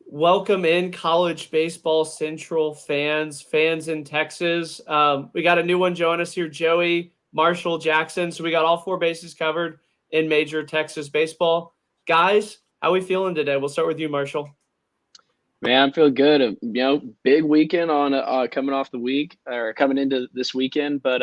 Welcome in college baseball central fans in Texas. We got a new one join us here, Joey, Marshall, Jackson. So we got all four bases covered in major Texas baseball. Guys, how we feeling today? We'll start with you, Marshall. Man, I feel good. Big weekend on coming off the week or coming into this weekend, but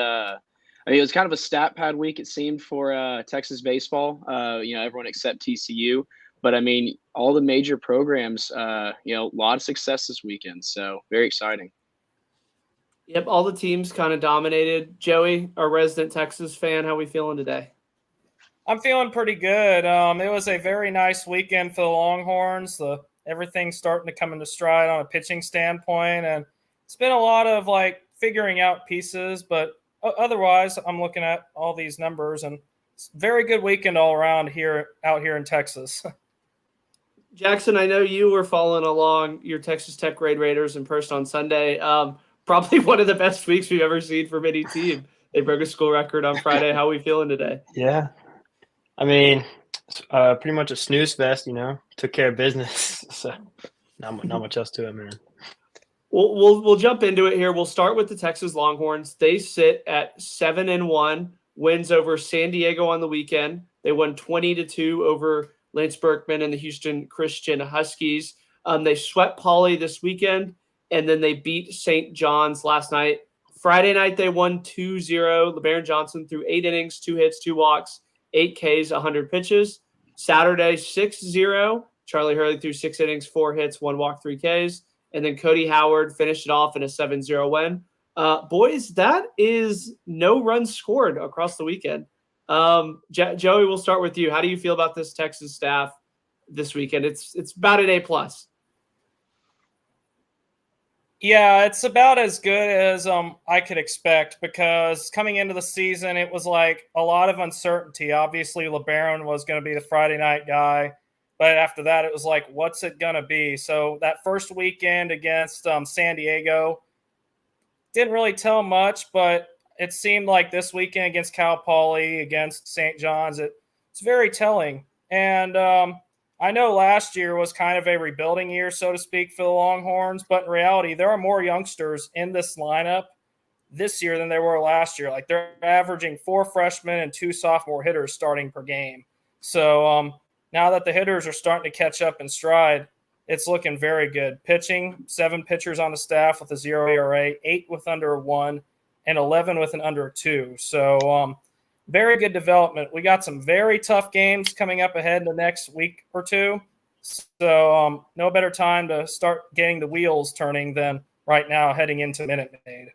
it was kind of a stat pad week. It seemed for Texas baseball. Everyone except TCU, but I mean, all the major programs. A lot of success this weekend. So very exciting. Yep, all the teams kind of dominated. Joey, our resident Texas fan, how we feeling today? I'm feeling pretty good. It was a very nice weekend for the Longhorns. Everything's starting to come into stride on a pitching standpoint, and it's been a lot of figuring out pieces. But otherwise, I'm looking at all these numbers, and it's a very good weekend all around out here in Texas. Jackson, I know you were following along your Texas Tech Grade Raiders in person on Sunday. Probably one of the best weeks we've ever seen from any team. They broke a school record on Friday. How are we feeling today? Yeah. I mean, pretty much a snooze fest, took care of business. So not much else to it, man. We'll jump into it here. We'll start with the Texas Longhorns. They sit at 7-1, wins over San Diego on the weekend. They won 20-2 over Lance Berkman and the Houston Christian Huskies. They swept Poly this weekend, and then they beat St. John's last night. Friday night, they won 2-0. LeBaron Johnson threw 8 innings, 2 hits, 2 walks, 8 Ks, 100 pitches. Saturday, 6-0. Charlie Hurley threw 6 innings, 4 hits, 1 walk, 3 Ks. And then Cody Howard finished it off in a 7-0 win. Boys, that is no runs scored across the weekend. Joey, we'll start with you. How do you feel about this Texas staff this weekend? It's about an A+. Yeah, it's about as good as I could expect, because coming into the season, it was like a lot of uncertainty. Obviously, LeBaron was going to be the Friday night guy, but after that, it was like, what's it going to be? So that first weekend against San Diego didn't really tell much, but it seemed like this weekend against Cal Poly, against St. John's, it's very telling. And I know last year was kind of a rebuilding year, so to speak, for the Longhorns, but in reality, there are more youngsters in this lineup this year than there were last year. Like, they're averaging 4 freshmen and 2 sophomore hitters starting per game. So now that the hitters are starting to catch up in stride, it's looking very good. Pitching, 7 pitchers on the staff with a 0 ERA, 8 with under 1, and 11 with an under 2. So very good development. We got some very tough games coming up ahead in the next week or two. So no better time to start getting the wheels turning than right now heading into Minute Maid.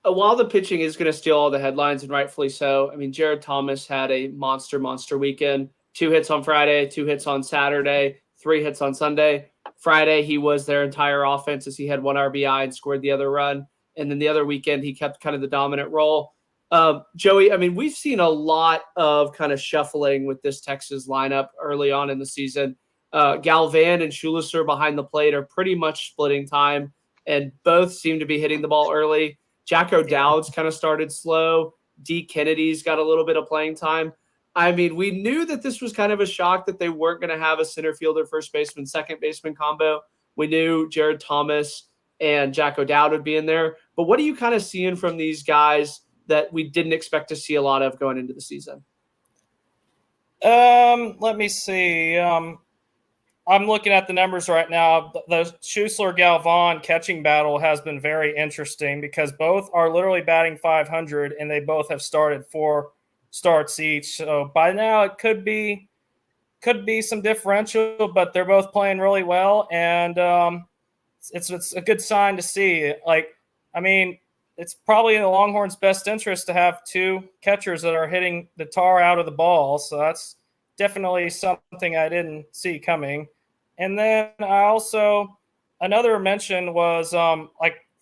While the pitching is going to steal all the headlines, and rightfully so, I mean, Jared Thomas had a monster weekend. 2 hits on Friday, 2 hits on Saturday, 3 hits on Sunday. Friday, he was their entire offense as he had 1 RBI and scored the other run. And then the other weekend, he kept kind of the dominant role. Joey, I mean, we've seen a lot of kind of shuffling with this Texas lineup early on in the season. Galvan and Schulisser behind the plate are pretty much splitting time, and both seem to be hitting the ball early. Jack O'Dowd's kind of started slow. D. Kennedy's got a little bit of playing time. I mean, we knew that this was kind of a shock that they weren't going to have a center fielder, first baseman, second baseman combo. We knew Jared Thomas and Jack O'Dowd would be in there. But what are you kind of seeing from these guys that we didn't expect to see a lot of going into the season? Let me see. I'm looking at the numbers right now. The Schussler-Galvan catching battle has been very interesting because both are literally batting 500, and they both have started 4 starts each. So by now it could be some differential, but they're both playing really well, and it's a good sign to see. It's probably in the Longhorns' best interest to have 2 catchers that are hitting the tar out of the ball. So that's definitely something I didn't see coming. And then another mention was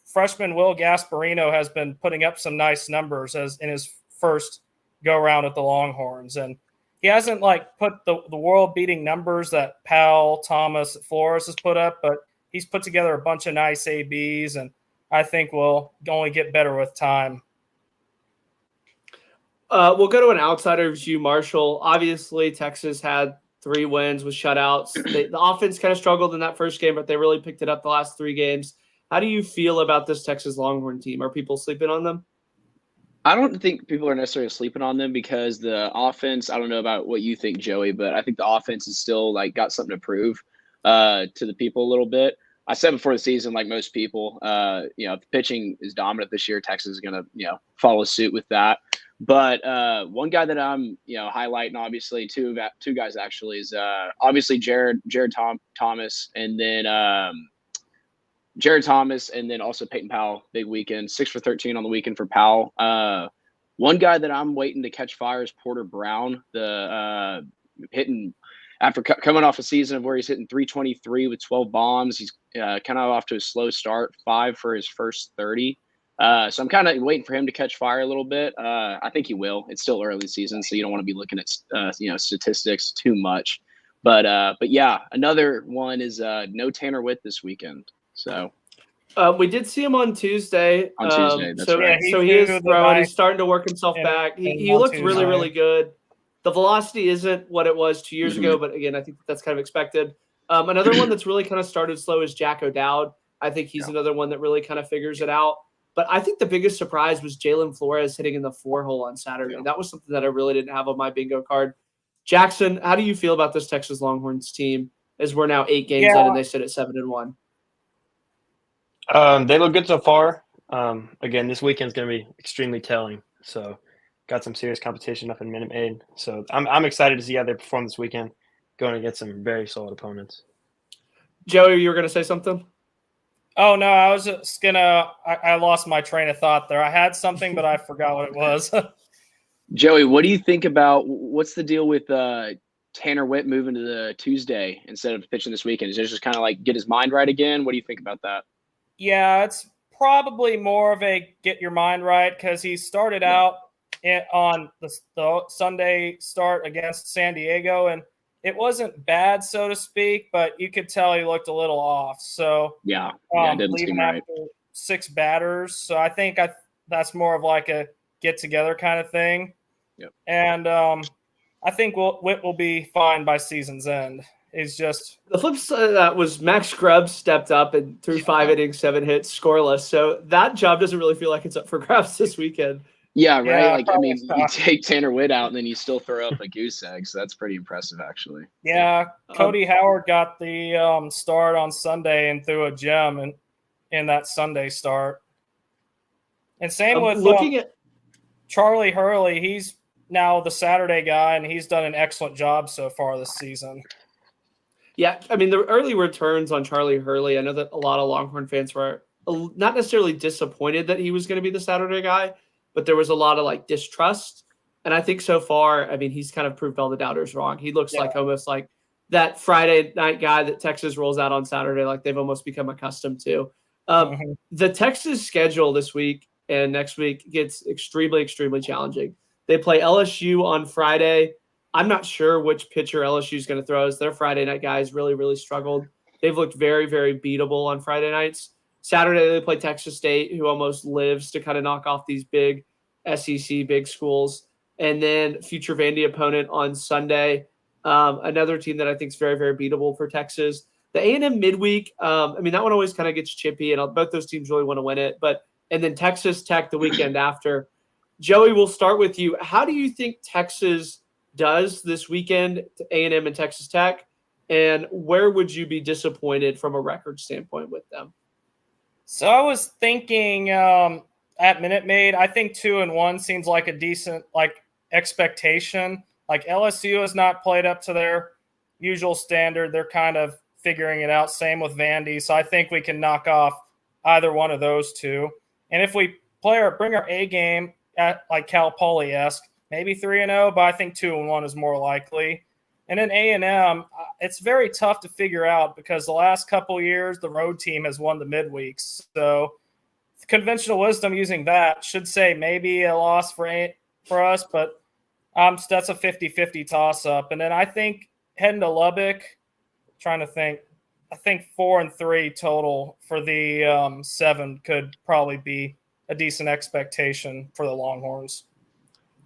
freshman Will Gasparino has been putting up some nice numbers as in his first go around at the Longhorns. And he hasn't put the world beating numbers that Powell, Thomas, Flores has put up, but he's put together a bunch of nice ABs, and I think we'll only get better with time. We'll go to an outsider view, Marshall. Obviously, Texas had 3 wins with shutouts. The offense kind of struggled in that first game, but they really picked it up the last 3 games. How do you feel about this Texas Longhorn team? Are people sleeping on them? I don't think people are necessarily sleeping on them because the offense, I don't know about what you think, Joey, but I think the offense is still like got something to prove to the people a little bit. I said before the season, like most people, if the pitching is dominant this year, Texas is going to, follow suit with that. But one guy that I'm, highlighting, obviously, two guys actually is obviously Jared Thomas, and then Jared Thomas, and then also Peyton Powell. Big weekend, 6 for 13 on the weekend for Powell. One guy that I'm waiting to catch fire is Porter Brown, the hitting after coming off a season of where he's hitting 323 with 12 bombs. He's kind of off to a slow start, 5 for his first 30. So I'm kind of waiting for him to catch fire a little bit. I think he will. It's still early season, so you don't want to be looking at statistics too much. But yeah, another one is no Tanner Witt this weekend. So we did see him on Tuesday. On Tuesday, that's right. So he is throwing. He's starting to work himself back. He looked really, really good. The velocity isn't what it was 2 years ago, but again, I think that's kind of expected. Another one that's really kind of started slow is Jack O'Dowd. I think he's another one that really kind of figures it out. But I think the biggest surprise was Jalen Flores hitting in the 4-hole on Saturday. That was something that I really didn't have on my bingo card. Jackson, how do you feel about this Texas Longhorns team as we're now 8 games in and they sit at 7-1? They look good so far. Again, this weekend's going to be extremely telling. So, got some serious competition up in Minute Maid. So, I'm excited to see how they perform this weekend, going against some very solid opponents. Joey, you were going to say something? Oh, no, I was just going to – I lost my train of thought there. I had something, but I forgot what it was. Joey, what do you think about – what's the deal with Tanner Witt moving to the Tuesday instead of pitching this weekend? Is it just kind of like get his mind right again? What do you think about that? Yeah, it's probably more of a get your mind right because he started out on the Sunday start against San Diego, and it wasn't bad, so to speak, but you could tell he looked a little off. So it didn't leaving seem right. after 6 batters. So I think that's more of like a get together kind of thing. Yep. And I think Witt will be fine by season's end. It's just the flip side of that was Max Grubbs stepped up and threw 5 innings, 7 hits, scoreless. So that job doesn't really feel like it's up for grabs this weekend. Yeah, right. Yeah, like, I mean, you take Tanner Witt out and then you still throw up a goose egg. So that's pretty impressive, actually. Yeah, Cody Howard got the start on Sunday and threw a gem in that Sunday start. And same with looking at Charlie Hurley. He's now the Saturday guy, and he's done an excellent job so far this season. Yeah, I mean, the early returns on Charlie Hurley, I know that a lot of Longhorn fans were not necessarily disappointed that he was going to be the Saturday guy, but there was a lot of distrust. And I think so far, I mean, he's kind of proved all the doubters wrong. He looks like almost like that Friday night guy that Texas rolls out on Saturday, like they've almost become accustomed to. The Texas schedule this week and next week gets extremely, extremely challenging. They play LSU on Friday. I'm not sure which pitcher LSU is going to throw as their Friday night guys really, really struggled. They've looked very, very beatable on Friday nights. Saturday, they play Texas State, who almost lives to kind of knock off these big SEC big schools. And then future Vandy opponent on Sunday, another team that I think is very, very beatable for Texas. The A&M midweek, I mean, that one always kind of gets chippy, and both those teams really want to win it. And then Texas Tech the weekend after. Joey, we'll start with you. How do you think Texas does this weekend to A&M and Texas Tech, and where would you be disappointed from a record standpoint with them? So I was thinking at Minute Maid, I think 2-1 seems like a decent expectation. Like LSU has not played up to their usual standard. They're kind of figuring it out. Same with Vandy. So I think we can knock off either one of those two. And if we bring our A game at like Cal Poly-esque, maybe 3-0, but I think 2-1 is more likely. And then A&M, it's very tough to figure out because the last couple of years, the road team has won the midweeks. So conventional wisdom using that should say maybe a loss for us, but that's a 50-50 toss-up. And then I think heading to Lubbock, trying to think, I think 4-3 total for the 7 could probably be a decent expectation for the Longhorns.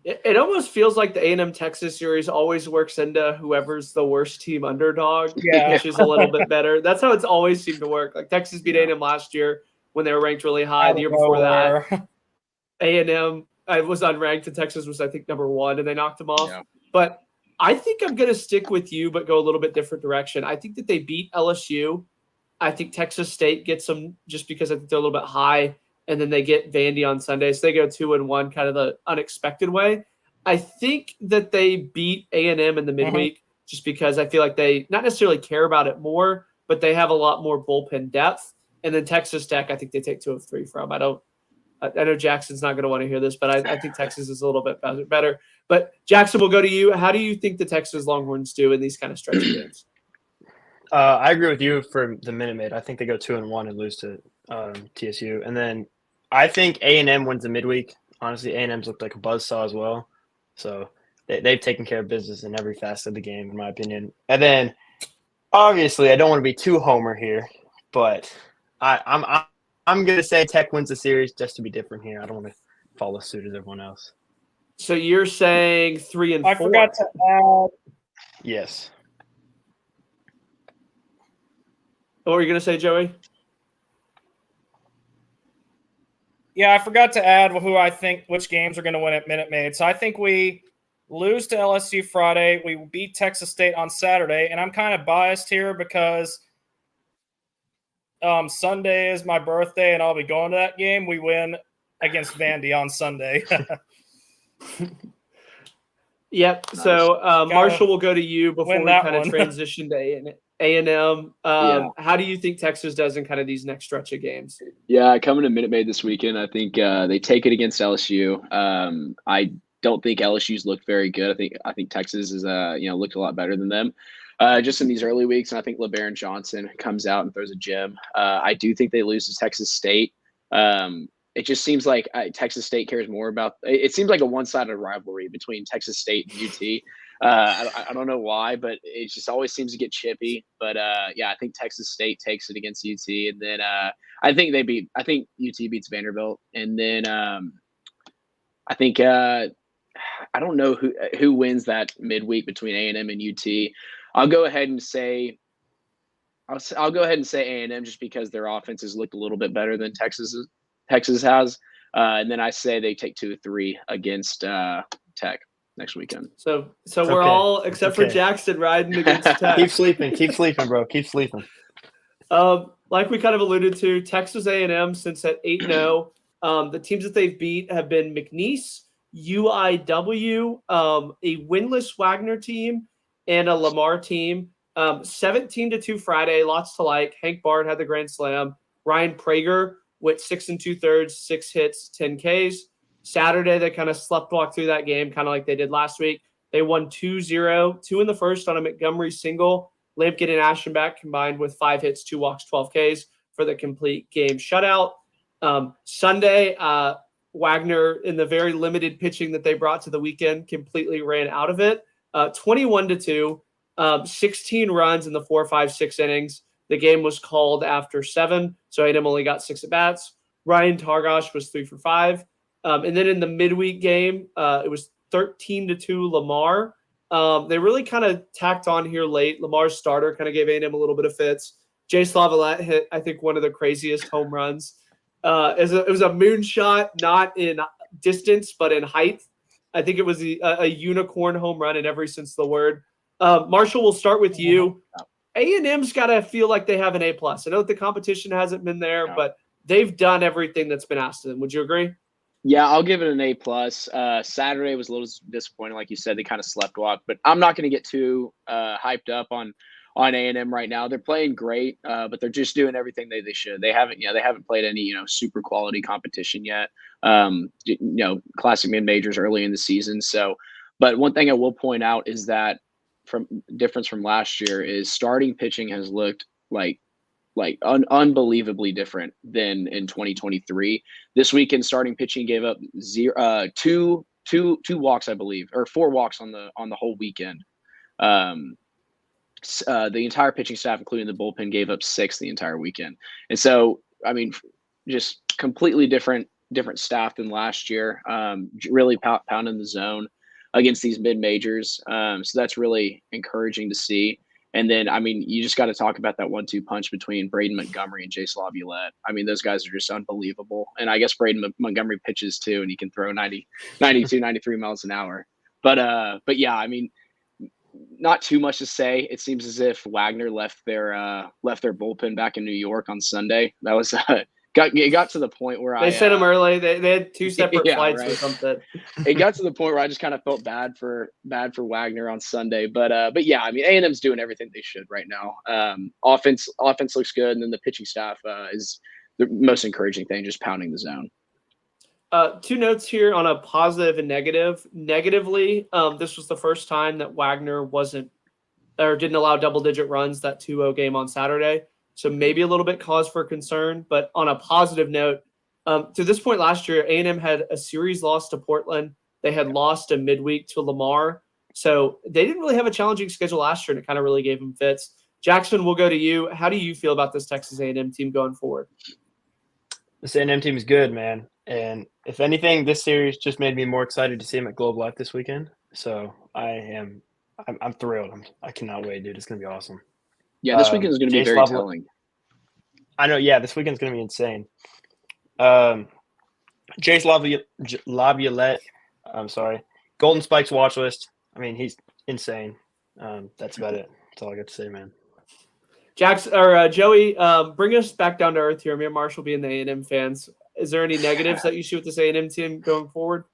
It almost feels like the A&M Texas series always works into whoever's the worst team underdog, Yeah. which is a little bit better. That's how it's always seemed to work. Like Texas beat A&M last year when they were ranked really high. The year before that, A&M was unranked and Texas was, I think, number 1, and they knocked them off. Yeah. But I think I'm going to stick with you, but go a little bit different direction. I think that they beat LSU. I think Texas State gets them just because I think they're a little bit high, and then they get Vandy on Sunday. So they go 2-1, kind of the unexpected way. I think that they beat A&M in the midweek just because I feel like they not necessarily care about it more, but they have a lot more bullpen depth. And then Texas Tech, I think they take 2 of 3 from. I know Jackson's not going to want to hear this, but I think Texas is a little bit better. But Jackson, we'll go to you. How do you think the Texas Longhorns do in these kind of stretch games? I agree with you for the Minute Maid. I think they go 2-1 and lose to TSU, and then I think A&M wins the midweek. Honestly, A&M's looked like a buzzsaw as well, so they've taken care of business in every facet of the game, in my opinion. And then, obviously, I don't want to be too homer here, but I'm gonna say Tech wins the series just to be different here. I don't want to follow suit as everyone else. So you're saying 3 and 4. I forgot to add. Yes. What were you going to say, Joey? Yeah, I forgot to add who I think which games are going to win at Minute Maid. So I think we lose to LSU Friday. We beat Texas State on Saturday, and I'm kind of biased here because Sunday is my birthday, and I'll be going to that game. We win against Vandy on Sunday. Yep. Nice. So Marshall will go to you before we kind of transition to A&M. How do you think Texas does in kind of these next stretch of games? Yeah, coming to Minute Maid this weekend, I think they take it against LSU. I don't think LSU's looked very good. I think Texas is looked a lot better than them. Just in these early weeks, and I think LeBaron Johnson comes out and throws a gem. I do think they lose to Texas State. It just seems like Texas State cares more about. It seems like a one-sided rivalry between Texas State and UT. I don't know why, but it just always seems to get chippy. But I think Texas State takes it against UT, and then I think UT beats Vanderbilt, and then I think I don't know who wins that midweek between A&M and UT. I'll go ahead and say A&M just because their offense has looked a little bit better than Texas has, and then I say they take 2 or 3 against Tech next weekend. So we're all except for Jackson riding against Tech. Keep sleeping, bro. Keep sleeping. Like we kind of alluded to, Texas A&M since at 8-0, the teams that they've beat have been McNeese, UIW, a winless Wagner team, and a Lamar team. 17-2 Friday, lots to like. Hank Bard had the grand slam. Ryan Prager went 6 2/3, 6 hits, 10 Ks. Saturday, they kind of sleptwalked through that game, kind of like they did last week. They won 2-0, 2 in the first on a Montgomery single. Lampkin and Aschenbach combined with 5 hits, 2 walks, 12 Ks for the complete game shutout. Sunday, Wagner, in the very limited pitching that they brought to the weekend, completely ran out of it. 21-2, 16 runs in the 4, 5, 6 innings. The game was called after 7, so A&M only got 6 at-bats. Ryan Targosh was 3 for 5. And then in the midweek game, it was 13-2 Lamar. They really kind of tacked on here late. Lamar's starter kind of gave A&M a little bit of fits. Jay Slavilat hit, I think, one of the craziest home runs. It was a moonshot, not in distance, but in height. I think it was a unicorn home run in every sense of the word. Marshall, we'll start with you. A&M's got to feel like they have an A+. I know that the competition hasn't been there, but they've done everything that's been asked of them. Would you agree? Yeah, I'll give it an A+. Saturday was a little disappointing. Like you said, they kind of sleptwalked, but I'm not going to get too hyped up on A&M right now. They're playing great, but they're just doing everything they should. They haven't played any, super quality competition yet. Classic mid-majors early in the season. So, but one thing I will point out is that difference from last year is starting pitching has looked unbelievably different than in 2023. This weekend, starting pitching gave up two walks, I believe, or 4 walks on the whole weekend. The entire pitching staff, including the bullpen, gave up 6 the entire weekend. And so, I mean, just completely different different staff than last year. Really pounding the zone against these mid majors. So that's really encouraging to see. And then, I mean, you just got to talk about that 1-2 punch between Braden Montgomery and Jace Laviolette. I mean, those guys are just unbelievable. And I guess Braden Montgomery pitches too, and he can throw 92, 93 miles an hour. But yeah, I mean, not too much to say. It seems as if Wagner left their bullpen back in New York on Sunday. That was it got to the point where they sent him early. They had 2 separate flights right. or something. It got to the point where I just kind of felt bad for Wagner on Sunday. But yeah, I mean, A&M's doing everything they should right now. Offense looks good, and then the pitching staff is the most encouraging thing, just pounding the zone. 2 notes here on a positive and negative. Negatively, this was the first time that Wagner didn't allow double-digit runs that 2-0 game on Saturday. So maybe a little bit cause for concern. But on a positive note, to this point last year, A&M had a series loss to Portland. They had lost a midweek to Lamar. So they didn't really have a challenging schedule last year, and it kind of really gave them fits. Jackson, we'll go to you. How do you feel about this Texas A&M team going forward? This A&M team is good, man. And if anything, this series just made me more excited to see him at Globe Life this weekend. So I'm thrilled. I cannot wait, dude. It's going to be awesome. Yeah, this weekend is going to be very telling. I know. Yeah, this weekend's going to be insane. Jace Laviolette, I'm sorry. Golden Spikes watch list. I mean, he's insane. That's about it. That's all I got to say, man. Jackson or Joey, bring us back down to earth here. Me and Marshall being the A&M fans. Is there any negatives that you see with this A&M team going forward?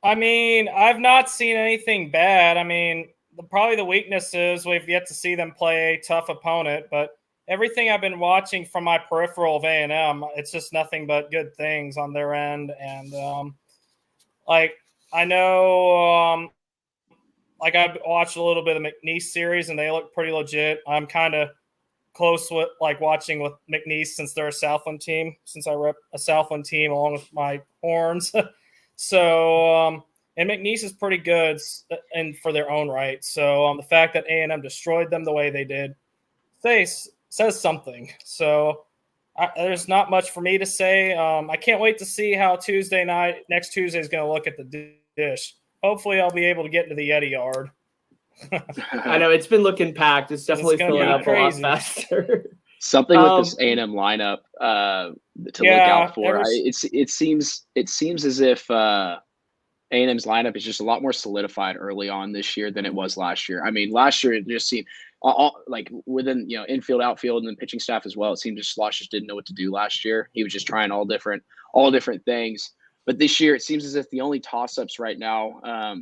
I mean, I've not seen anything bad. I mean, probably the weakness is we've yet to see them play a tough opponent, but everything I've been watching from my peripheral of A&M, it's just nothing but good things on their end. And I know I've watched a little bit of McNeese series, and they look pretty legit. I'm kind of close with watching with McNeese since they're a Southland team, since I rep a Southland team along with my Horns. So, and McNeese is pretty good and for their own right. So the fact that A&M destroyed them the way they did says something. So there's not much for me to say. I can't wait to see how next Tuesday is going to look at the dish. Hopefully I'll be able to get into the Yeti Yard. I know it's been looking packed. It's definitely filling up crazy. A lot faster. Something with this A&M lineup to look out for. It seems as if A&M's lineup is just a lot more solidified early on this year than it was last year. I mean, last year it just seemed like within infield, outfield, and then pitching staff as well. It seemed just Slosh just didn't know what to do last year. He was just trying all different things. But this year it seems as if the only toss-ups right now,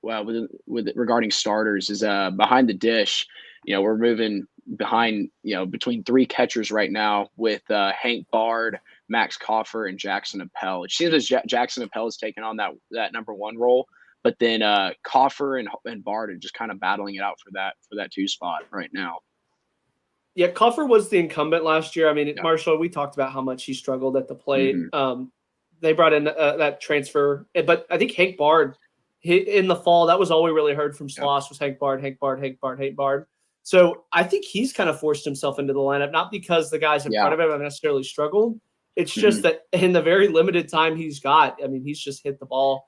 regarding starters, is behind the dish. We're moving behind, between 3 catchers right now with Hank Bard, Max Coffer, and Jackson Appel. It seems as Jackson Appel has taken on that number 1 role, but then Coffer and Bard are just kind of battling it out for that 2 spot right now. Yeah, Coffer was the incumbent last year. I mean, yeah. Marshall, we talked about how much he struggled at the plate. Mm-hmm. They brought in that transfer, but I think Hank Bard, in the fall, that was all we really heard from Sloss was Hank Bard. So I think he's kind of forced himself into the lineup, not because the guys in front of him have necessarily struggled. It's just that in the very limited time he's got, I mean, he's just hit the ball.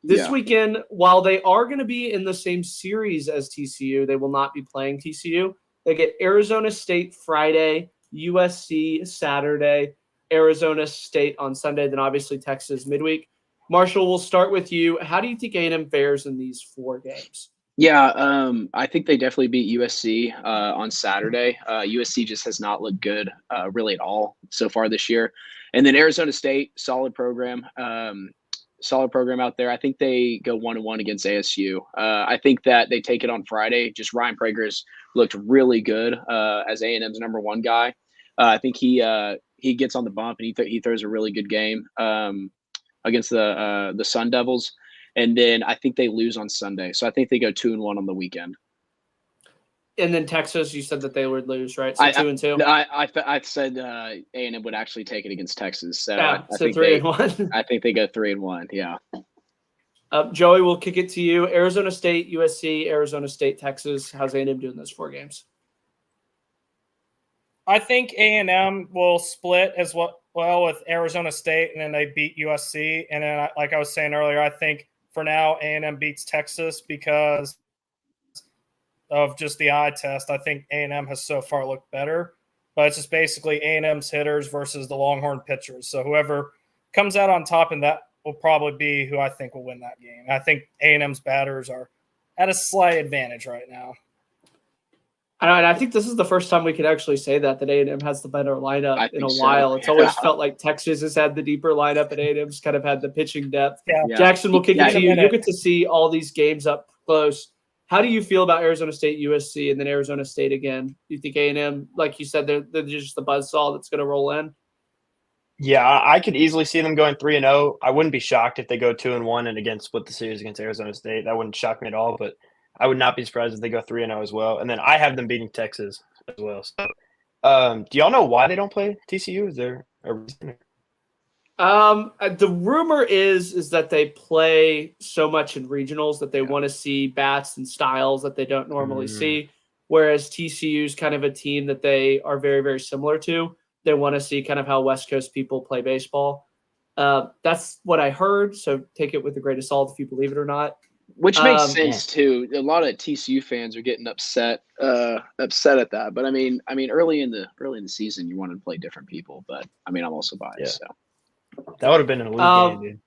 This weekend, while they are going to be in the same series as TCU, they will not be playing TCU. They get Arizona State Friday, USC Saturday, Arizona State on Sunday, then obviously Texas midweek. Marshall, we'll start with you. How do you think A&M fares in these 4 games? Yeah, I think they definitely beat USC on Saturday. USC just has not looked good really at all so far this year. And then Arizona State, solid program out there. I think they go 1-1 against ASU. I think that they take it on Friday. Just Ryan Prager's looked really good as A&M's number 1 guy. I think he gets on the bump and he throws a really good game against the Sun Devils. And then I think they lose on Sunday. So I think they go 2-1 on the weekend. And then Texas, you said that they would lose, right? So 2-2. I said A&M would actually take it against Texas. So I think 3-1. I think they go 3-1. Yeah. Joey, we'll kick it to you. Arizona State, USC, Arizona State, Texas. How's A&M doing those 4 games? I think A&M will split as well with Arizona State, and then they beat USC. And then, like I was saying earlier, I think for now A&M beats Texas because of just the eye test. I think A&M has so far looked better, but it's just basically A&M's hitters versus the Longhorn pitchers. So whoever comes out on top in that will probably be who I think will win that game. I think A&M's batters are at a slight advantage right now. And I think this is the first time we could actually say that A&M has the better lineup in a while. So. It's always felt like Texas has had the deeper lineup, and A&M's kind of had the pitching depth. Yeah. Jackson, we'll kick it to you. You'll get to see all these games up close. How do you feel about Arizona State, USC, and then Arizona State again? Do you think A&M, like you said, they're just the buzzsaw that's going to roll in? Yeah, I could easily see them going 3-0. I wouldn't be shocked if they go 2-1 and again split the series against Arizona State. That wouldn't shock me at all, but I would not be surprised if they go 3-0 as well. And then I have them beating Texas as well. So, do y'all know why they don't play TCU? Is there a reason? The rumor is that they play so much in regionals that they want to see bats and styles that they don't normally see. Whereas TCU is kind of a team that they are very, very similar to. They want to see kind of how West Coast people play baseball. That's what I heard. So take it with a grain of salt if you believe it or not. Which makes sense too. A lot of TCU fans are getting upset at that. But I mean, early in the season, you wanted to play different people. But I mean, I'm also biased. Yeah. So that would have been an elite game, dude.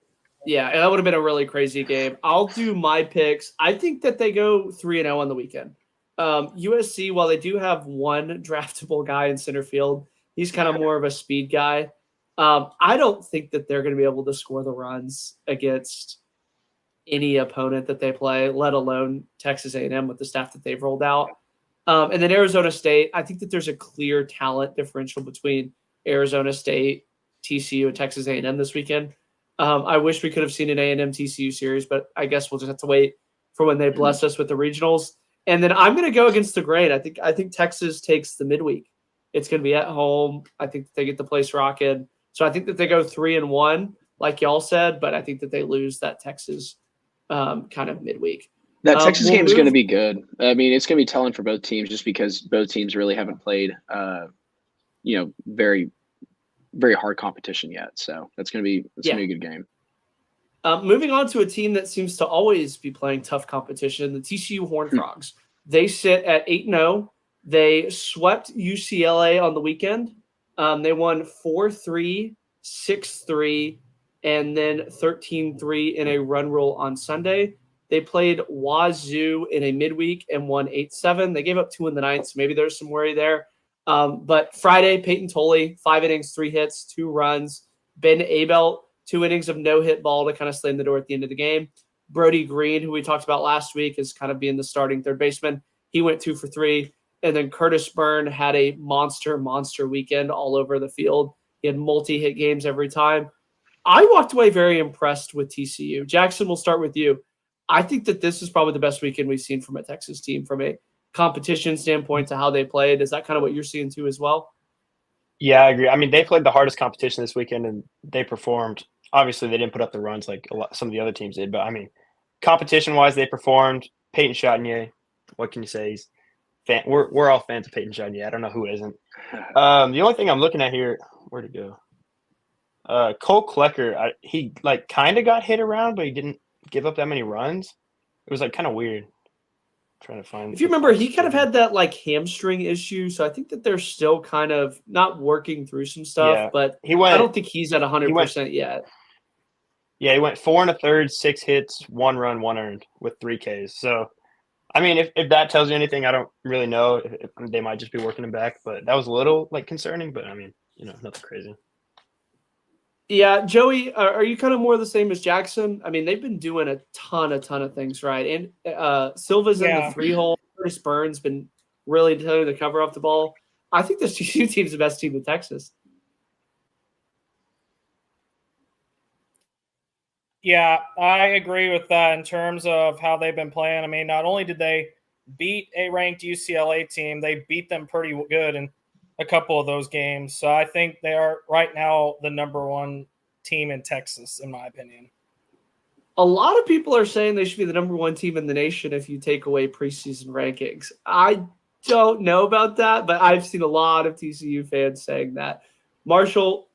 Yeah, and that would have been a really crazy game. I'll do my picks. I think that they go 3-0 on the weekend. USC, while they do have one draftable guy in center field, he's kind of more of a speed guy. I don't think that they're going to be able to score the runs against any opponent that they play, let alone Texas A&M with the staff that they've rolled out. And then Arizona State, I think that there's a clear talent differential between Arizona State, TCU, and Texas A&M this weekend. I wish we could have seen an A&M TCU series, but I guess we'll just have to wait for when they bless us with the regionals. And then I'm going to go against the grain. I think Texas takes the midweek. It's going to be at home. I think they get the place rocking. So I think that they go 3-1, like y'all said, but I think that they lose that Texas kind of midweek. That Texas game is going to be good. I mean, it's going to be telling for both teams just because both teams really haven't played, very, very hard competition yet. So that's going to be a good game. Moving on to a team that seems to always be playing tough competition, the TCU Horned Frogs. They sit at 8-0. They swept UCLA on the weekend. They won 4-3, 6-3, and then 13-3 in a run roll on Sunday. They played Wazoo in a midweek and won 8-7. They gave up 2 in the ninth, so maybe there's some worry there. But Friday, Peyton Tolley, 5 innings, 3 hits, 2 runs. Ben Abelt, 2 innings of no-hit ball to kind of slam the door at the end of the game. Brody Green, who we talked about last week, is kind of being the starting third baseman. He went 2 for 3. And then Curtis Byrne had a monster weekend all over the field. He had multi-hit games every time. I walked away very impressed with TCU. Jackson, we'll start with you. I think that this is probably the best weekend we've seen from a Texas team from a competition standpoint to how they played. Is that kind of what you're seeing too as well? Yeah, I agree. I mean, they played the hardest competition this weekend, and they performed. Obviously, they didn't put up the runs like some of the other teams did, but I mean, competition-wise, they performed. Peyton Chatagnier, what can you say? We're all fans of Peyton Chatagnier. I don't know who isn't. The only thing I'm looking at here, where'd it go? Cole Klecker, he like kind of got hit around, but he didn't give up that many runs. It was like kind of weird. Trying to find. If you remember, he kind of had that like hamstring issue, so I think that they're still kind of not working through some stuff. But I don't think he's at 100% yet. Yeah, he went 4 1/3, 6 hits, 1 run, 1 earned with 3 Ks. So, I mean, if that tells you anything, I don't really know. If they might just be working him back, but that was a little like concerning. But I mean, nothing crazy. Yeah, Joey, are you kind of more the same as Jackson? I mean, they've been doing a ton of things right. And Silva's in the 3-hole. Curtis Burns been really telling the cover off the ball. I think this TCU team's the best team in Texas. Yeah, I agree with that in terms of how they've been playing. I mean, not only did they beat a ranked UCLA team, they beat them pretty good in a couple of those games. So I think they are right now the number 1 team in Texas, in my opinion. A lot of people are saying they should be the number 1 team in the nation if you take away preseason rankings. I don't know about that, but I've seen a lot of TCU fans saying that. Marshall,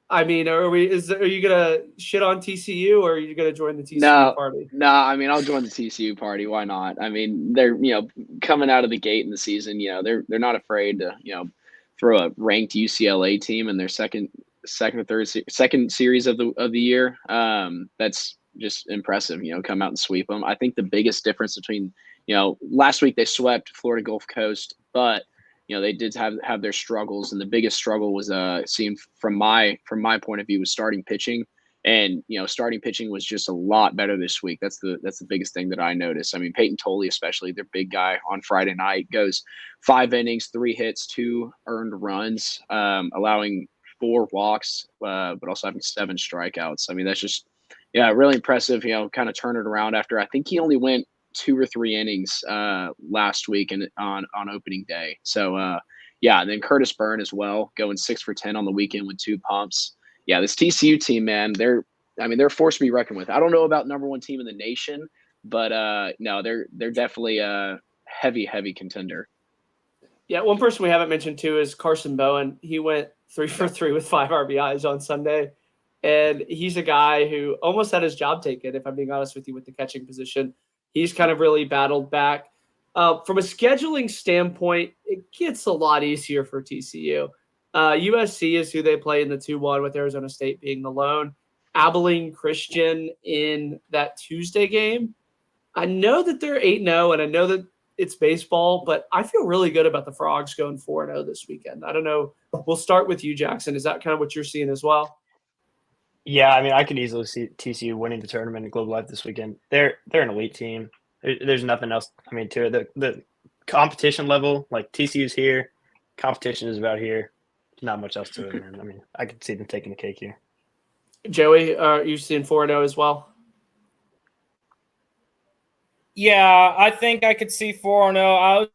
I mean, are you gonna shit on TCU or are you gonna join the TCU party? No. I mean, I'll join the TCU party. Why not? I mean, they're coming out of the gate in the season. They're not afraid to throw a ranked UCLA team in their second series of the year. That's just impressive. Come out and sweep them. I think the biggest difference between last week they swept Florida Gulf Coast, but they did have their struggles, and the biggest struggle was seen from my point of view was starting pitching. And starting pitching was just a lot better this week. That's the biggest thing that I noticed. I mean, Peyton Tolley, especially their big guy on Friday night, goes 5 innings, 3 hits, 2 earned runs, allowing 4 walks, but also having 7 strikeouts. I mean, that's just really impressive. Kind of turn it around after I think he only went 2 or 3 innings last week and on opening day. So and then Curtis Byrne as well, going 6 for 10 on the weekend with 2 pumps. Yeah, this TCU team, man, they're a force to be reckoned with. I don't know about number 1 team in the nation, but no, they're definitely a heavy contender. Yeah, one person we haven't mentioned too is Carson Bowen. He went 3 for 3 with 5 RBIs on Sunday, and he's a guy who almost had his job taken, if I'm being honest with you, with the catching position. He's kind of really battled back. From a scheduling standpoint, it gets a lot easier for TCU. USC is who they play in the 2-1, with Arizona State being the lone. Abilene Christian in that Tuesday game. I know that they're 8-0, and I know that it's baseball, but I feel really good about the Frogs going 4-0 this weekend. I don't know. We'll start with you, Jackson. Is that kind of what you're seeing as well? Yeah, I mean, I could easily see TCU winning the tournament at Globe Life this weekend. They're an elite team. There's nothing else. I mean, to it. The competition level, like TCU's here, competition is about here. Not much else to it, man. I mean, I could see them taking the cake here. Joey, are you seeing 4-0 as well? Yeah, I think I could see 4-0. I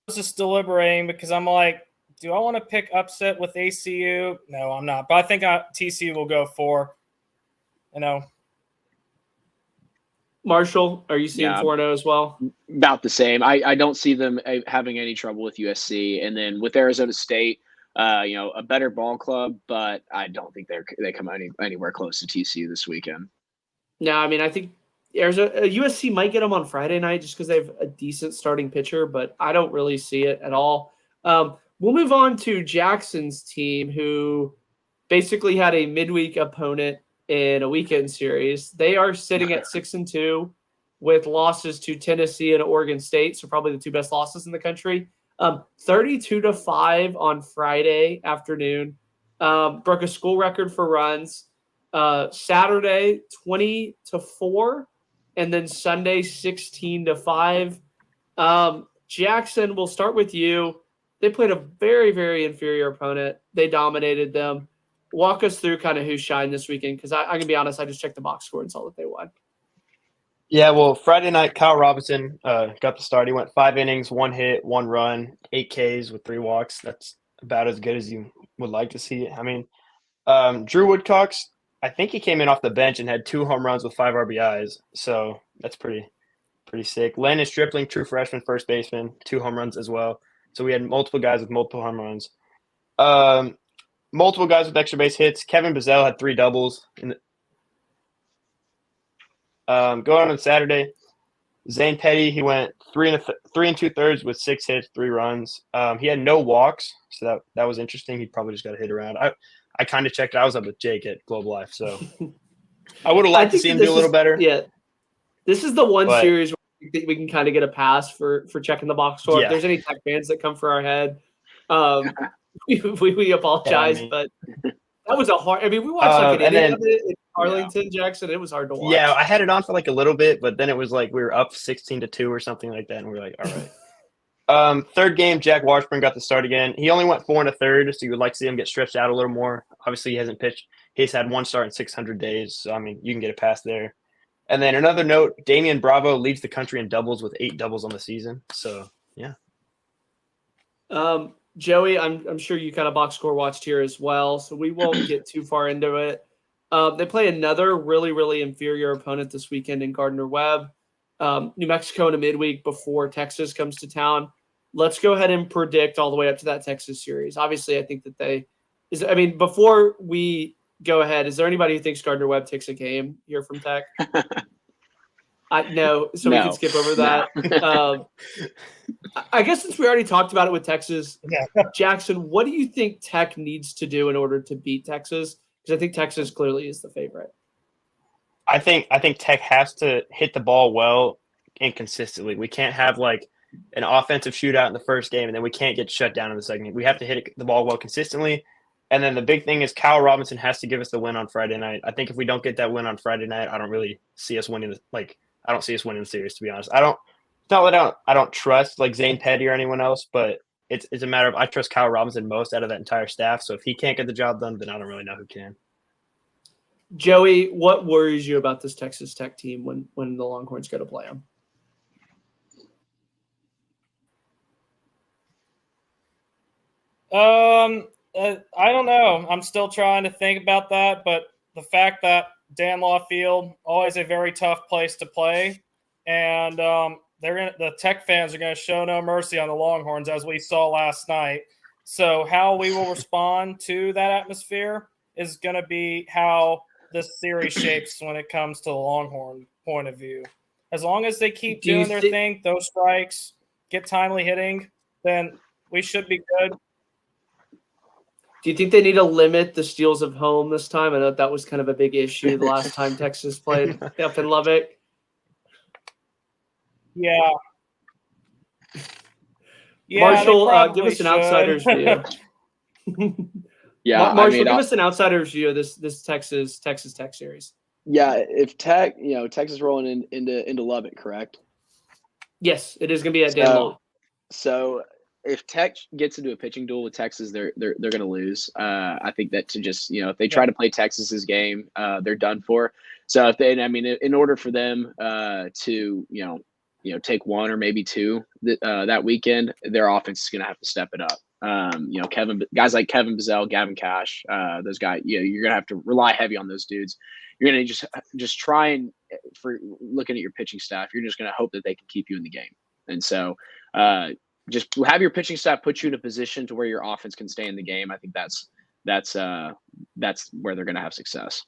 was just deliberating because I'm like, do I want to pick upset with ACU? No, I'm not. But I think TCU will go 4. Marshall, are you seeing 4-0 as well? About the same. I don't see them having any trouble with USC. And then with Arizona State, a better ball club, but I don't think they come anywhere close to TCU this weekend. No, I mean, I think USC might get them on Friday night just because they have a decent starting pitcher, but I don't really see it at all. We'll move on to Jackson's team, who basically had a midweek opponent in a weekend series. They are sitting at 6-2 with losses to Tennessee and Oregon State, so probably the 2 best losses in the country. 32-5 on Friday afternoon. Broke a school record for runs. Saturday 20-4, and then Sunday 16-5. Jackson, we'll start with you. They played a very, very inferior opponent. They dominated them. Walk us through kind of who shined this weekend, because I can be honest, I just checked the box score and saw that they won. Yeah, well, Friday night, Kyle Robinson got the start. He went 5 innings, 1 hit, 1 run, 8 Ks with 3 walks. That's about as good as you would like to see. I mean, Drew Woodcox, I think he came in off the bench and had 2 home runs with 5 RBIs. So that's pretty sick. Landon Stripling, true freshman first baseman, 2 home runs as well. So we had multiple guys with multiple home runs. Multiple guys with extra base hits. Kevin Bazell had 3 doubles. Going on Saturday, Zane Petty, he went 3 2/3 with 6 hits, 3 runs. He had no walks, so that was interesting. He probably just got a hit around. I kind of checked. I was up with Jake at Globe Life, so I would have liked to see him do a little better. Yeah, this is the one series where we can kind of get a pass for checking the box score. Yeah. If there's any Tech fans that come for our head, we apologize, but that was a hard. I mean, we watched like an idiot of it in Arlington, Jackson. It was hard to watch. Yeah, I had it on for like a little bit, but then it was like we were up 16-2 or something like that, and we were like, all right. Third game, Jack Washburn got the start again. He only went 4 1/3, so you would like to see him get stretched out a little more. Obviously, he hasn't pitched. He's had 1 start in 600 days, so I mean, you can get a pass there. And then another note, Damian Bravo leads the country in doubles with 8 doubles on the season. So yeah. Joey, I'm sure you kind of box score watched here as well, so we won't get too far into it. They play another really, really inferior opponent this weekend in Gardner-Webb. New Mexico in a midweek before Texas comes to town. let's go ahead and predict all the way up to that Texas series. Obviously, I think that before we go ahead, is there anybody who thinks Gardner-Webb takes a game here from Tech? No, so we can skip over that. No. I guess since we already talked about it with Texas, Yeah. Jackson, what do you think Tech needs to do in order to beat Texas? Because I think Texas clearly is the favorite. I think Tech has to hit the ball well and consistently. We can't have like an offensive shootout in the first game and then we can't get shut down in the second game. We have to hit the ball well consistently. And then the big thing is Kyle Robinson has to give us the win on Friday night. I think if we don't get that win on Friday night, I don't really see us winning I don't see us winning the series, to be honest. It's not that I don't trust like Zane Petty or anyone else, but it's a matter of I trust Kyle Robinson most out of that entire staff. So if he can't get the job done, then I don't really know who can. Joey, what worries you about this Texas Tech team when the Longhorns go to play them? I don't know. I'm still trying to think about that, but the fact that Dan Law Field, always a very tough place to play, and the Tech fans are going to show no mercy on the Longhorns, as we saw last night. So how we will respond to that atmosphere is going to be how this series shapes when it comes to the Longhorn point of view. As long as they keep doing their thing, those strikes, get timely hitting, then we should be good. Do you think they need to limit the steals of home this time? I know that was kind of a big issue the last time Texas played up in Lubbock. Yeah. Marshall, give us an outsider's view. Yeah, Marshall, give us an outsider's view of this Texas Tech series. Yeah, if Tech, Texas rolling into Lubbock, correct? Yes, it is going to be at Dan Law. So if Tech gets into a pitching duel with Texas, they're going to lose. I think that to just if they try to play Texas's game, they're done for. So if they, in order for them to take one or maybe two that weekend, their offense is going to have to step it up. Guys like Kevin Bizzell, Gavin Cash, those guys, you're going to have to rely heavy on those dudes. You're going to just try and, for looking at your pitching staff, you're just going to hope that they can keep you in the game. And so just have your pitching staff put you in a position to where your offense can stay in the game. I think that's where they're going to have success.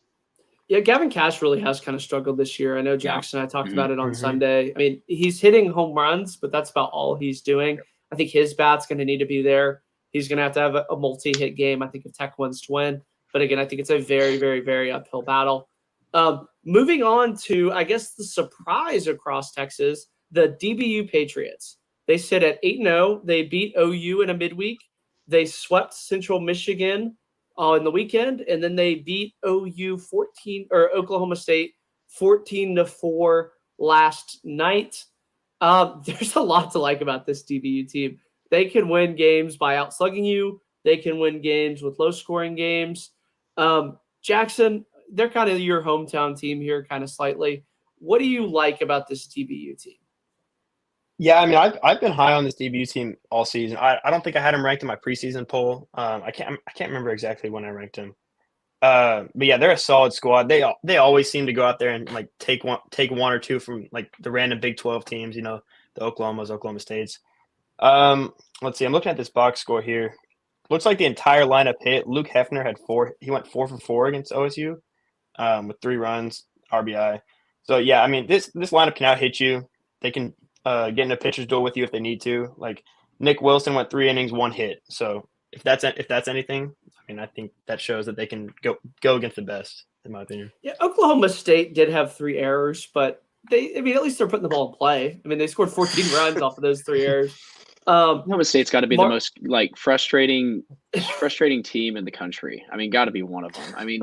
Yeah, Gavin Cash really has kind of struggled this year. I know Jackson and I talked about it on Sunday. I mean, he's hitting home runs, but that's about all he's doing. I think his bat's going to need to be there. He's going to have a multi-hit game, I think, if Tech wants to win. But again, I think it's a very, very, very uphill battle. Moving on to, I guess, the surprise across Texas, the DBU Patriots. They sit at 8-0. They beat OU in a midweek. They swept Central Michigan in the weekend, and then they beat Oklahoma State 14-4 last night. There's a lot to like about this DBU team. They can win games by outslugging you. They can win games with low-scoring games. Jackson, they're kind of your hometown team here, kind of slightly. What do you like about this DBU team? Yeah, I mean, I've been high on this DBU team all season. I don't think I had them ranked in my preseason poll. I can't remember exactly when I ranked them. But yeah, they're a solid squad. They always seem to go out there and like take one or two from like the random Big 12 teams. The Oklahomas, Oklahoma States. Let's see. I'm looking at this box score here. Looks like the entire lineup hit. Luke Hefner had 4. He went 4 for 4 against OSU, with 3 runs, RBI. So yeah, I mean this lineup can out hit you. They can get in a pitcher's duel with you if they need to. Like Nick Wilson went 3 innings, 1 hit. So if that's anything, I mean, I think that shows that they can go against the best, in my opinion. Yeah, Oklahoma State did have 3 errors, but at least they're putting the ball in play. I mean, they scored 14 runs off of those 3 errors. Oklahoma State's got to be the most frustrating team in the country. I mean, got to be one of them. I mean,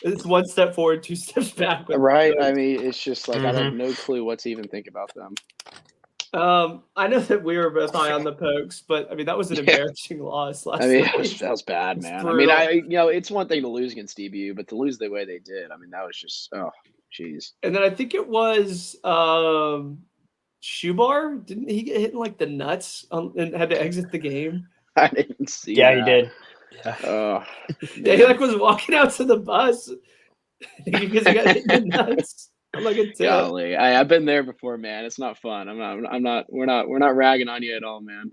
it's 1 step forward, 2 steps back. Right. I mean, it's just like I have no clue what to even think about them. I know that we were both high on the Pokes, but I mean that was an embarrassing loss last night. That was bad, man. I mean, it's one thing to lose against DBU, but to lose the way they did, I mean, that was just jeez. And then I think it was Shubar. Didn't he get hit in like the nuts and had to exit the game? I didn't see. Yeah, that. he did. Yeah. Yeah, he was walking out to the bus because he got hit in the nuts. I'm like a 10. Golly, I've been there before, man. It's not fun. We're not ragging on you at all, man.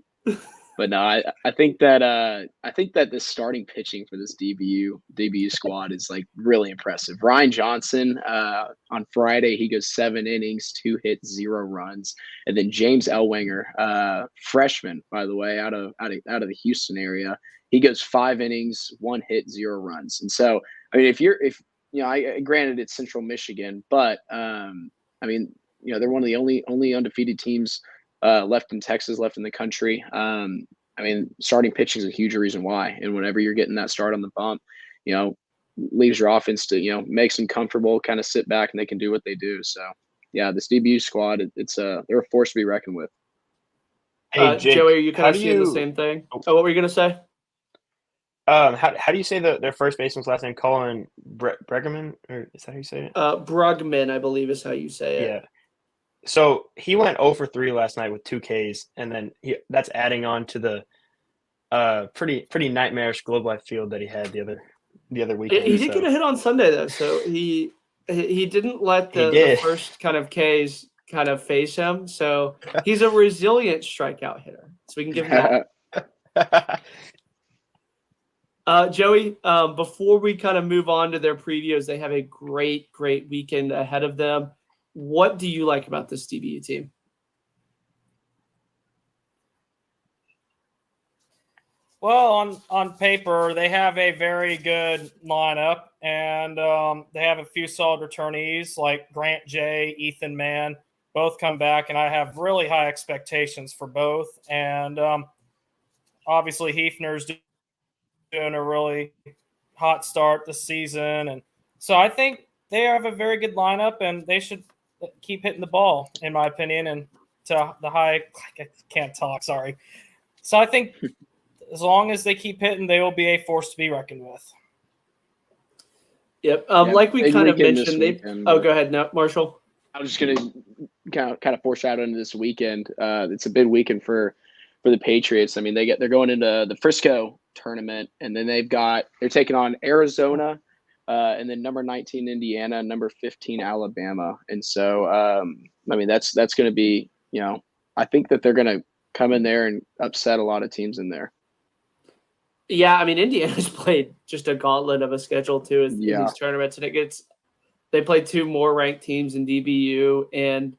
But no, I think that this starting pitching for this DBU squad is like really impressive. Ryan Johnson, on Friday, he goes 7 innings, 2 hits, 0 runs, and then James Ellwanger, freshman, by the way, out of the Houston area, he goes 5 innings, 1 hit, 0 runs. And so, I mean, granted it's Central Michigan, but I mean, they're one of the only undefeated teams left in Texas, left in the country. I mean, starting pitching is a huge reason why. And whenever you're getting that start on the bump, leaves your offense to, makes them comfortable, kind of sit back and they can do what they do. So, yeah, this DBU squad, they're a force to be reckoned with. Hey, Jake, Joey, are you kind of seeing the same thing? Oh, what were you going to say? How do you say their first baseman's last name? Colin Bregman, or is that how you say it? Brugman, I believe is how you say it. Yeah. So he went 0 for 3 last night with 2 Ks, and then that's adding on to the pretty nightmarish Globe Life field that he had the other weekend. He did get a hit on Sunday though, so he didn't let the first kind of Ks kind of phase him. So he's a resilient strikeout hitter. So we can give him that. Joey, before we kind of move on to their previews, they have a great weekend ahead of them. What do you like about this DBU team? Well, on paper, they have a very good lineup, and they have a few solid returnees like Grant J, Ethan Mann, both come back, and I have really high expectations for both. And obviously, Hefner's doing a really hot start this season, and so I think they have a very good lineup, and they should keep hitting the ball, in my opinion, and to the high. I can't talk. Sorry. So I think as long as they keep hitting, they will be a force to be reckoned with. Yep. Like we kind of mentioned, go ahead, now, Marshall. I was just gonna kind of foreshadow into this weekend. It's a big weekend for the Patriots. I mean, they're going into the Frisco tournament, and then they're taking on Arizona, and then number 19 Indiana, number 15 Alabama. And so, I mean, that's going to be, I think that they're going to come in there and upset a lot of teams in there. Yeah, I mean, Indiana's played just a gauntlet of a schedule too in these tournaments, and they played 2 more ranked teams in DBU and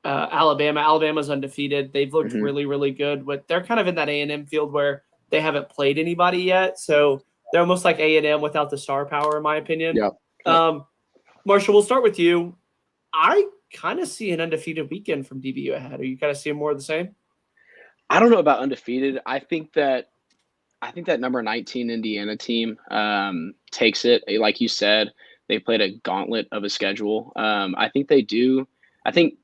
Alabama. Alabama's undefeated. They've looked really, really good. But they're kind of in that A&M field where they haven't played anybody yet, so they're almost like A&M without the star power, in my opinion. Yeah. Marshall, we'll start with you. I kind of see an undefeated weekend from DBU ahead. Are you kind of seeing more of the same? I don't know about undefeated. I think that number 19 Indiana team takes it. Like you said, they played a gauntlet of a schedule. I think they do. I think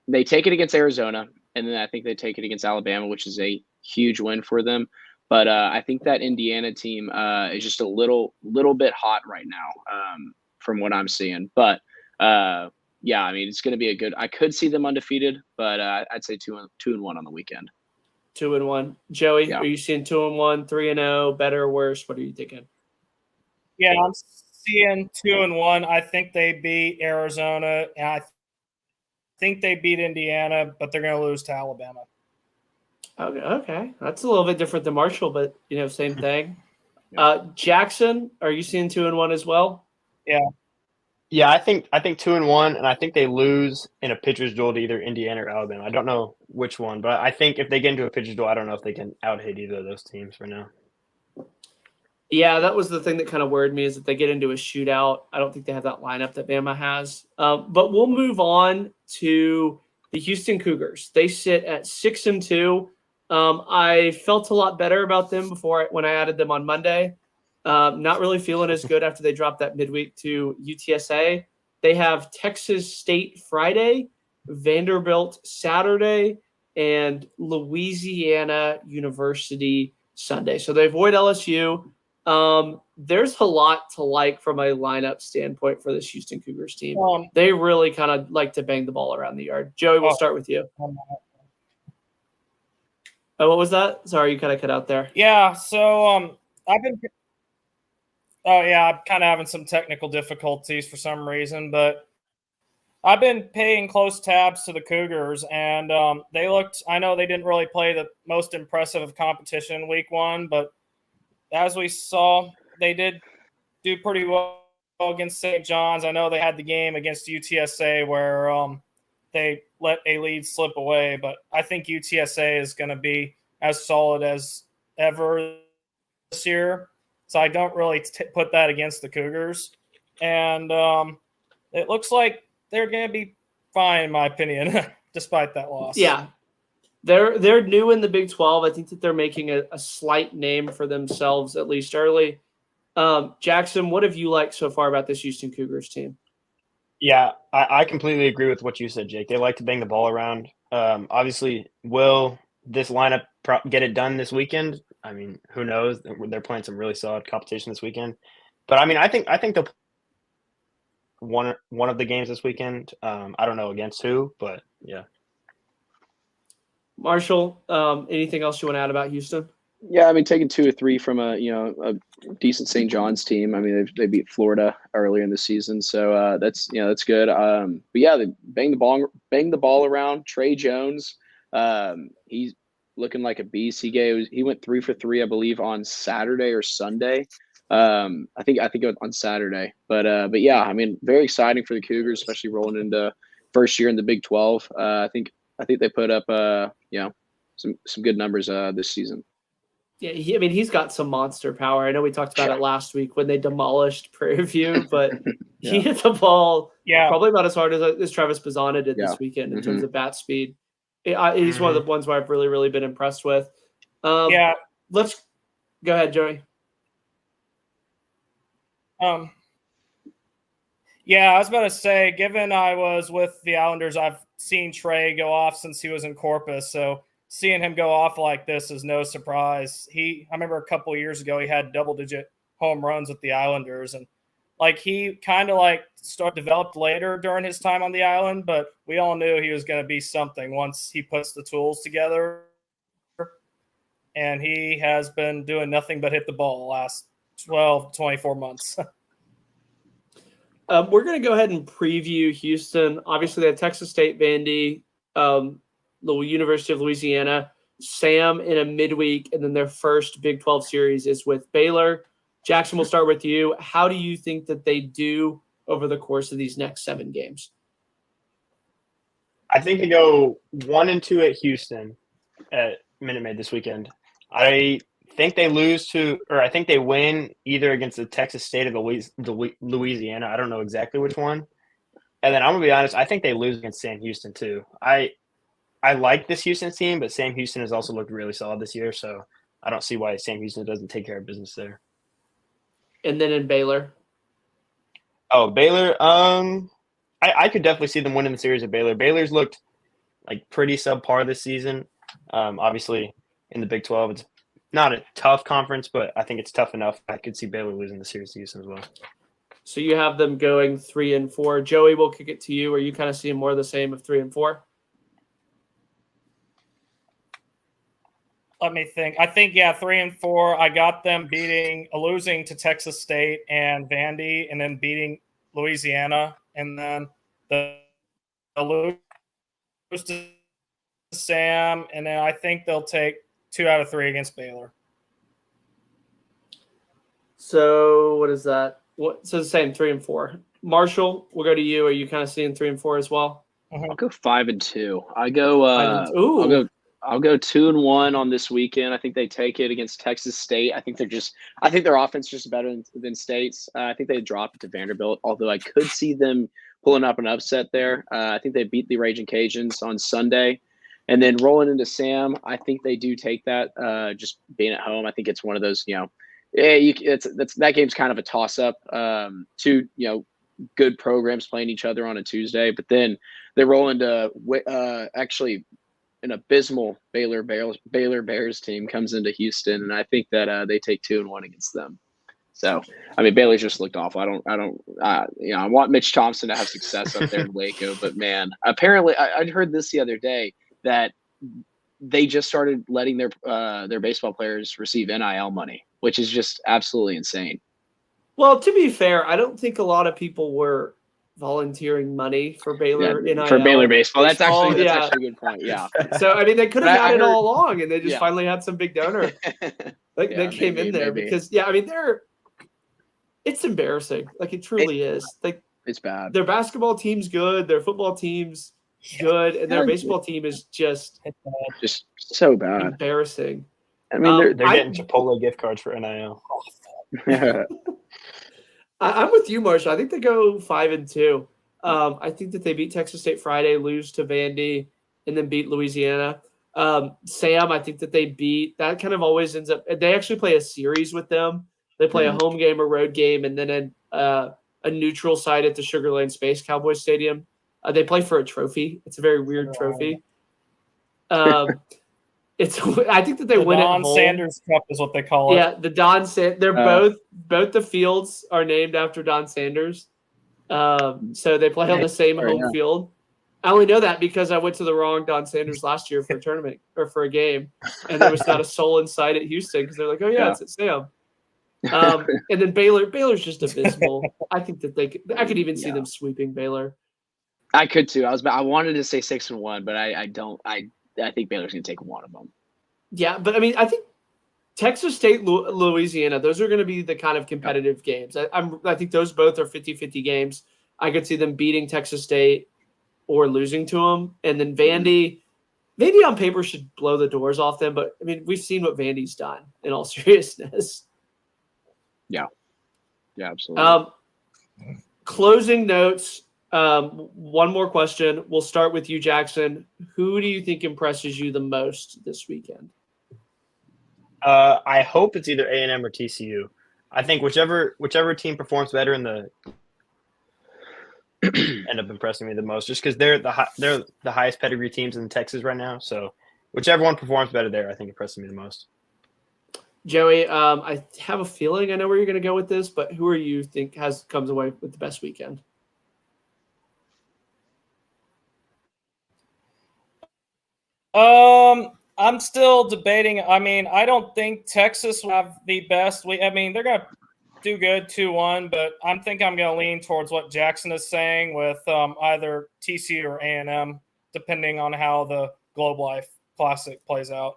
they take it against Arizona, and then I think they take it against Alabama, which is a huge win for them. But I think that Indiana team is just a little bit hot right now from what I'm seeing. But yeah, I mean, it's going to be I could see them undefeated, but I'd say 2-1 on the weekend. 2-1. Joey, Are you seeing 2-1, 3-0, better or worse? What are you thinking? Yeah, I'm seeing 2-1. I think they beat Arizona, and I think they beat Indiana, but they're going to lose to Alabama. Okay. That's a little bit different than Marshall, but same thing. Jackson, are you seeing 2-1 as well? Yeah. Yeah, I think 2-1, and I think they lose in a pitcher's duel to either Indiana or Alabama. I don't know which one, but I think if they get into a pitcher's duel, I don't know if they can out-hit either of those teams for now. Yeah, that was the thing that kind of worried me is that they get into a shootout. I don't think they have that lineup that Bama has. But we'll move on to the Houston Cougars. They sit at 6-2. I felt a lot better about them when I added them on Monday. Not really feeling as good after they dropped that midweek to UTSA. They have Texas State Friday, Vanderbilt Saturday, and Louisiana University Sunday. So they avoid LSU. There's a lot to like from a lineup standpoint for this Houston Cougars team. They really kind of like to bang the ball around the yard. Joey, we'll start with you. Oh, what was that? Sorry, you kind of cut out there. Yeah, so I'm kind of having some technical difficulties for some reason, but I've been paying close tabs to the Cougars, and they looked. I know they didn't really play the most impressive of competition week one, but as we saw, they did do pretty well against St. John's. I know they had the game against UTSA where they let a lead slip away, but I think UTSA is going to be as solid as ever this year. So I don't really put that against the Cougars. And it looks like they're going to be fine, in my opinion, despite that loss. Yeah. They're new in the Big 12. I think that they're making a slight name for themselves, at least early. Jackson, what have you liked so far about this Houston Cougars team? Yeah, I completely agree with what you said, Jake. They like to bang the ball around. Obviously, will this lineup get it done this weekend? I mean, who knows? They're playing some really solid competition this weekend. But I mean, I think they'll one of the games this weekend. I don't know against who, but yeah. Marshall, anything else you want to add about Houston? Yeah, I mean, taking 2 or 3 from a decent St. John's team. I mean, they beat Florida earlier in the season, so that's good. But yeah, they bang the ball around. Trey Jones, he's looking like a beast. He went 3 for 3, I believe, on Saturday or Sunday. I think it was on Saturday. But yeah, I mean, very exciting for the Cougars, especially rolling into first year in the Big 12. I think they put up some good numbers this season. Yeah, he's got some monster power. I know we talked about it last week when they demolished Prairie View, but he hit the ball probably about as hard as Travis Bazzana did this weekend in terms of bat speed. He's one of the ones where I've really, really been impressed with. Let's go ahead, Joey. I was about to say, given I was with the Islanders, I've seen Trey go off since he was in Corpus, so seeing him go off like this is no surprise. I remember a couple of years ago, he had double-digit home runs with the Islanders, and he kind of developed later during his time on the island, but we all knew he was going to be something once he puts the tools together. And he has been doing nothing but hit the ball the last 12, 24 months. We're going to go ahead and preview Houston. Obviously, they have Texas State, Vandy, the University of Louisiana, Sam in a midweek, and then their first Big 12 series is with Baylor. Jackson, we'll start with you. How do you think that they do over the course of these next 7 games? I think they go 1-2 at Houston at Minute Maid this weekend. I think they I think they win either against the Texas State or the Louisiana. I don't know exactly which one. And then I'm going to be honest, I think they lose against Sam Houston too. I like this Houston team, but Sam Houston has also looked really solid this year, so I don't see why Sam Houston doesn't take care of business there. And then in Baylor? Oh, Baylor, I could definitely see them winning the series at Baylor. Baylor's looked pretty subpar this season. Obviously, in the Big 12, it's not a tough conference, but I think it's tough enough. I could see Baylor losing the series to Houston as well. So you have them going 3-4. Joey, we'll kick it to you. Are you kind of seeing more of the same of 3-4? Let me think. I think 3-4. I got them losing to Texas State and Vandy, and then beating Louisiana, and then the lose to Sam, and then I think they'll take 2 out of 3 against Baylor. So what is that? So the same 3-4. Marshall, we'll go to you. Are you kind of seeing 3-4 as well? I'll go 5-2. I'll go 2-1 on this weekend. I think they take it against Texas State. I think their offense is just better than State's. I think they dropped it to Vanderbilt, although I could see them pulling up an upset there. I think they beat the Raging Cajuns on Sunday. And then rolling into Sam, I think they do take that, just being at home. I think it's one of those, that game's kind of a toss-up. Two, good programs playing each other on a Tuesday. But then they roll into actually an abysmal Baylor Bears team comes into Houston, and I think that they take 2-1 against them. So, I mean, Baylor's just looked awful. I want Mitch Thompson to have success up there in Waco, but man, apparently I heard this the other day that they just started letting their baseball players receive NIL money, which is just absolutely insane. Well, to be fair, I don't think a lot of people were volunteering money for Baylor NIL. for Baylor baseball. That's actually yeah. a good point. Yeah. So I mean, they could have But I had it heard- all along, and they just Yeah. finally had some big donor that came in there because I mean it's embarrassing. Like it truly is. Like it's bad. Their basketball team's good, their football team's good, and their baseball team is just so bad. Embarrassing. I mean, they're getting Chipotle gift cards for NIL. I'm with you, Marshall. I think they go 5-2. I think that they beat Texas State Friday, lose to Vandy, and then beat Louisiana. Sam, I think that they beat. That kind of always ends up. They actually play a series with them. They play a home game, a road game, and then a neutral site at the Sugar Land Space Cowboys Stadium. They play for a trophy. It's a very weird trophy. I think that they win at home. Don Sanders Cup is what they call it. Yeah, the Don Sanders. They're both the fields are named after Don Sanders. So they play on the same home field. I only know that because I went to the wrong Don Sanders last year for a tournament or for a game, and there was not a soul in sight at Houston because they're like, oh yeah, it's at Sam. And then Baylor's just abysmal. I think that I could even see them sweeping Baylor. I could too. I wanted to say 6-1, but I don't. I think Baylor's going to take one of them. Yeah, but I mean, I think Texas State, Louisiana, those are going to be the kind of competitive games. I think those both are 50-50 games. I could see them beating Texas State or losing to them. And then Vandy on paper should blow the doors off them. But, I mean, we've seen what Vandy's done in all seriousness. Yeah. Yeah, absolutely. Closing notes. One more question. We'll start with you, Jackson. Who do you think impresses you the most this weekend? I hope it's either A&M or TCU. I think whichever team performs better in the end up impressing me the most, just because they're the highest pedigree teams in Texas right now. So whichever one performs better there, I think impresses me the most. Joey, I have a feeling I know where you're going to go with this, but who are you think comes away with the best weekend? I'm still debating. I mean, I don't think Texas will have the best week. I mean, they're going to do good 2-1, but I'm going to lean towards what Jackson is saying with either TCU or A&M, depending on how the Globe Life Classic plays out.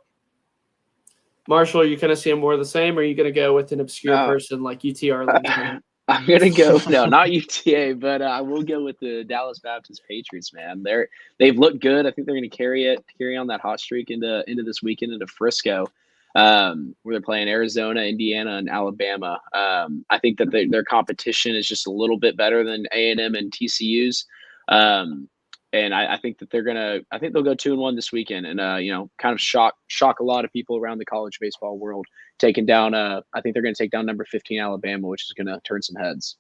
Marshall, are you going to see more of the same, or are you going to go with an obscure person like UT I'm going to go, no, not UTA, but I will go with the Dallas Baptist Patriots, man. They've looked good. I think they're going to carry on that hot streak into this weekend into Frisco, where they're playing Arizona, Indiana, and Alabama. I think that their competition is just a little bit better than A&M and TCU's. And I think that they'll go 2-1 this weekend and, kind of shock a lot of people around the college baseball world, taking down, I think they're going to take down number 15 Alabama, which is going to turn some heads.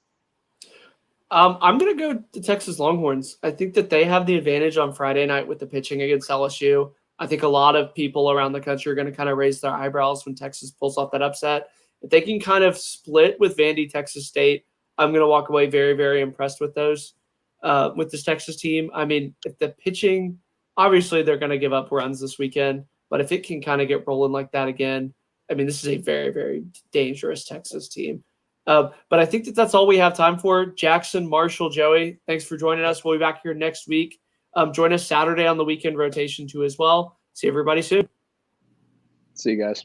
I'm going to go to Texas Longhorns. I think that they have the advantage on Friday night with the pitching against LSU. I think a lot of people around the country are going to kind of raise their eyebrows when Texas pulls off that upset. If they can kind of split with Vandy, Texas State, I'm going to walk away very, very impressed with those. With this Texas team. I mean, if the pitching, obviously they're going to give up runs this weekend, but if it can kind of get rolling like that again, I mean, this is a very, very dangerous Texas team. But I think that's all we have time for. Jackson, Marshall, Joey, thanks for joining us. We'll be back here next week. Join us Saturday on the weekend rotation too as well. See everybody soon. See you guys.